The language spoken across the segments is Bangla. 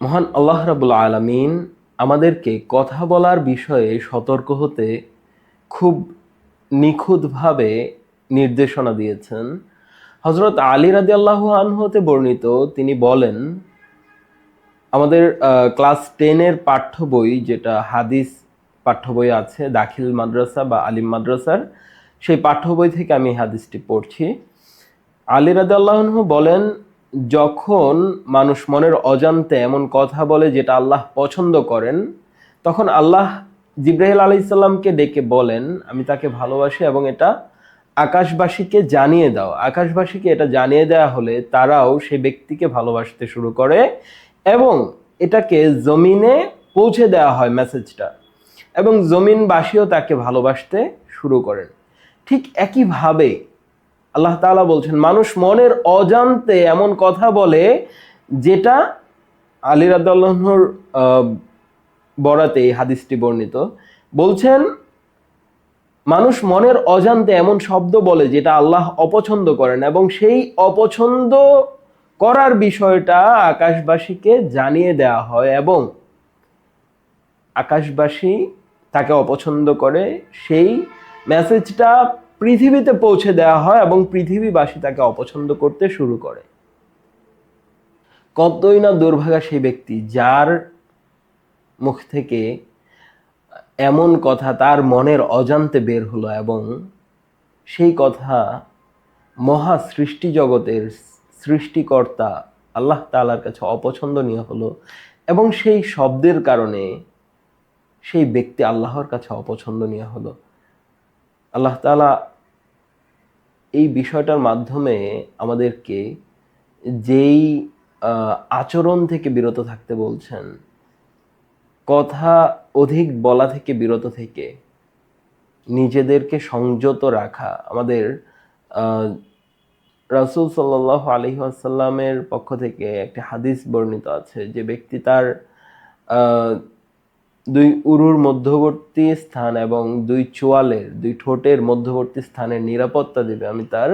মহান আল্লাহ রাব্বুল আলামিন আমাদেরকে কথা বলার বিষয়ে সতর্ক হতে খুব নিখুঁতভাবে নির্দেশনা দিয়েছেন। হযরত আলী রাদিয়াল্লাহু আনহু হতে বর্ণিত, তিনি বলেন, আমাদের ক্লাস 10 এর পাঠ্য বই, যেটা হাদিস পাঠ্য বই আছে দাখিল মাদ্রাসা বা আলিম মাদ্রাসার, সেই পাঠ্য বই থেকে আমি হাদিসটি পড়ছি। আলী রাদিয়াল্লাহু আনহু বলেন, যখন মানুষ মনের অজান্তে এমন কথা বলে যেটা আল্লাহ পছন্দ করেন, তখন আল্লাহ জিবরাইল আলাইহিস সালামকে ডেকে বলেন, আমি তাকে ভালোবাসি এবং এটা আকাশবাসীকে জানিয়ে দাও। আকাশবাসীকে এটা জানিয়ে দেওয়া হলে তারাও সেই ব্যক্তিকে ভালোবাসতে শুরু করে এবং এটাকে জমিনে পৌঁছে দেওয়া হয় মেসেজটা, এবং জমিনবাসীও তাকে ভালোবাসতে শুরু করেন। ঠিক একইভাবে আল্লাহ তাআলা বলছেন, মানুষ মনের অজান্তে এমন কথা বলে যেটা, আলী রাদিয়াল্লাহু আনহুর বরাতে এই হাদিসটি বর্ণিত, বলছেন মানুষ মনের অজান্তে এমন শব্দ বলে যেটা আল্লাহ অপছন্দ করেন, এবং সেই অপছন্দ করার বিষয়টা আকাশবাসীকে জানিয়ে দেওয়া হয় এবং আকাশবাসী তাকে অপছন্দ করে, সেই মেসেজটা পৃথিবীতে পৌঁছে দেওয়া হয় এবং পৃথিবীবাসী তাকে অপছন্দ করতে শুরু করে। কতই না দুর্ভাগা সেই ব্যক্তি যার মুখ থেকে এমন কথা তার মনের অজান্তে বের হলো এবং সেই কথা মহা সৃষ্টি জগতের সৃষ্টিকর্তা আল্লাহ তাআলার কাছে অপছন্দনীয় হলো, এবং সেই শব্দের কারণে সেই ব্যক্তি আল্লাহর কাছে অপছন্দনীয় হলো। আল্লাহ তাআলা এই বিষয়টার মাধ্যমে আমাদেরকে যেই আচরণ থেকে বিরত থাকতে বলছেন, কথা অধিক বলা থেকে বিরত থেকে নিজেদেরকে সংযত রাখা, আমাদের রাসূল সাল্লাল্লাহু আলাইহি ওয়াসাল্লামের পক্ষ থেকে একটি হাদিস বর্ণিত আছে, যে ব্যক্তি তার দুই উরুর মধ্যবর্তী স্থান এবং দুই ঠোঁটের মধ্যবর্তী স্থানের নিরাপত্তা দেবে, আমি তার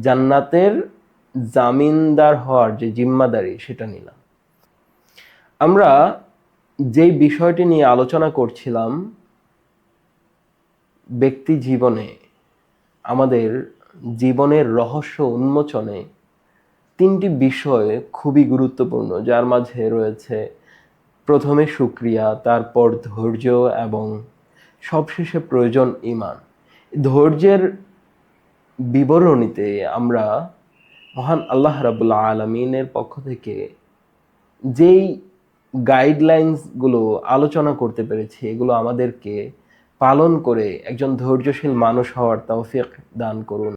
জান্নাতের জামিনদার হওয়ার যে জিম্মাদারি সেটা নিলাম। আমরা যেই বিষয়টি নিয়ে আলোচনা করছিলাম, ব্যক্তি জীবনে, আমাদের জীবনের রহস্য উন্মোচনে তিনটি বিষয় খুবই গুরুত্বপূর্ণ, যার মাঝে রয়েছে প্রথমে শুকরিয়া, তারপর ধৈর্য, এবং সবশেষে প্রয়োজন ঈমান। ধৈর্যের বিবরণীতে আমরা মহান আল্লাহ রাব্বুল আলামিনের পক্ষ থেকে যেই গাইডলাইন্সগুলো আলোচনা করতে পেরেছি, এগুলো আমাদেরকে পালন করে একজন ধৈর্যশীল মানুষ হওয়ার তৌফিক দান করুন।